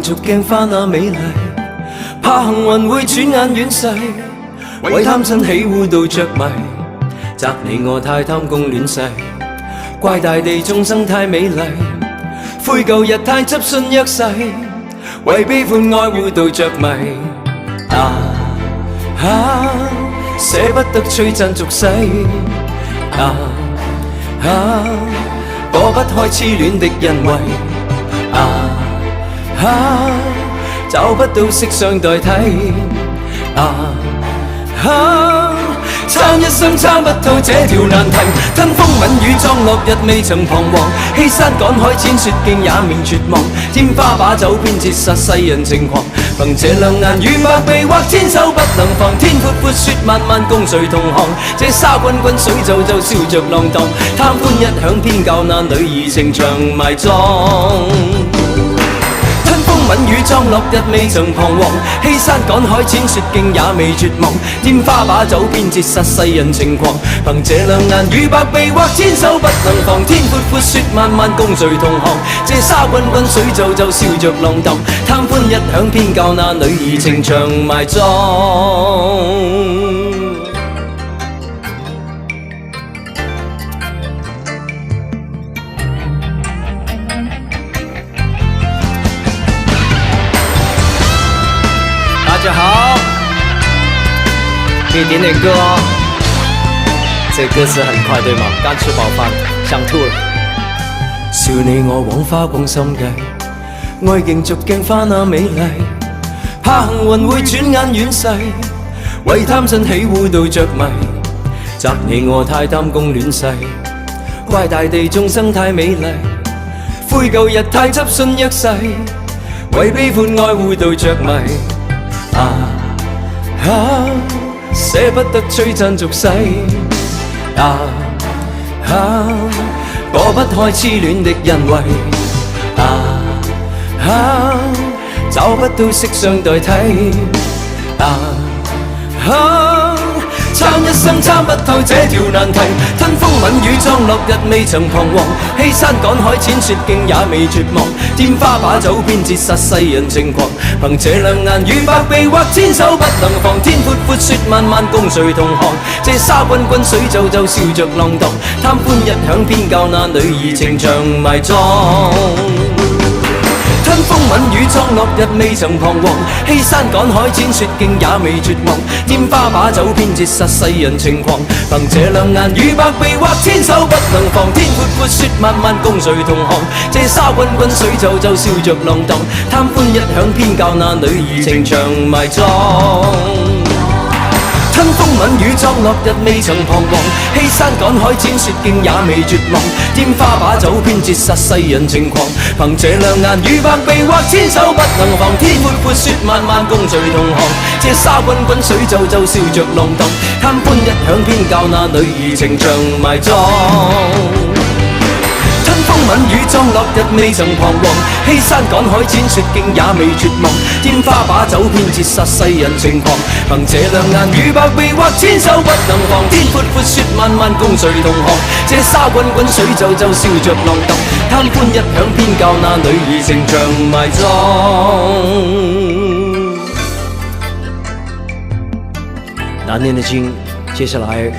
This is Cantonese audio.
競逐鏡花那美麗，怕幸運會轉眼遠逝，為貪新喜惡到着迷，責你我太貪功戀勢，怪大地眾生太美麗，悔舊日太執信約誓，為悲歡愛護到着迷。捨不得璀璨俗世，躲不開痴戀的恩惠，找不到色相代替，撐一生撐不透這條難題，吞風吻雨葬落日未曾彷徨，欺山趕海淺雪徑也未絕望，添花把酒偏折殺世人情狂，憑這兩眼與百臂或千手不能防，天闊闊雪漫漫共誰同航，這沙滾滾水皺皺笑着浪蕩，貪歡一晌偏教那女兒情長埋葬。風吻雨葬落日未曾彷徨，欺山趕海淺雪徑也未絕望，添花把酒偏折殺世人情狂，憑這兩眼與百臂或千手不能防，天闊闊雪漫漫共誰同航，這沙滾滾水皺皺笑着浪蕩，貪歡一晌偏教那女兒情長埋葬。大家好，可以点点歌哦。这歌词很快对吗？刚吃饱饭，想吐了。笑你我枉花光心計，愛競逐鏡花那美麗，怕幸運會轉眼遠逝，為貪新喜惡到着迷，責你我太貪功戀勢，怪大地眾生太美麗，悔舊日太執信約誓，為悲歡愛護到着迷。捨不得璀璨俗世，躲不開痴戀的恩惠，找不到色相代替，撐一生撐不透這條難題，吞風吻雨葬落日未曾彷徨，欺山趕海淺雪徑也未絕望，添花把酒偏折殺世人情狂，憑這兩眼與百臂或千手不能防，天闊闊雪漫漫共誰同航，這沙滾滾水皺皺笑着浪蕩，貪歡一晌偏教那女兒情長埋葬。吞風吻雨葬落日未曾彷徨，欺山趕海淺雪徑也未絕望，添花把酒偏折殺世人情狂，憑這兩眼與百臂或千手不能防，天闊闊雪漫漫共誰同航，這沙滾滾水皺皺笑着浪蕩，貪歡一晌偏教那女兒情長埋葬。吞風吻雨葬落日未曾彷徨，欺山趕海淺雪徑也未絕望，添花把酒偏折殺世人情狂，憑這兩眼與百臂或千手不能防，天闊闊雪漫漫共誰同航，這沙滾滾水皺皺笑着浪蕩，貪歡一晌偏教那女兒情長埋葬。吞風吻雨葬落日未曾彷徨，欺山趕海淺雪徑也未絕望，添花把酒偏折殺世人情狂，憑這兩眼與百臂或千手不能防，天闊闊雪漫漫共誰同航，這沙滾滾水皺皺笑着浪蕩，貪歡一晌偏教那女兒情長埋葬。難念的經，接下來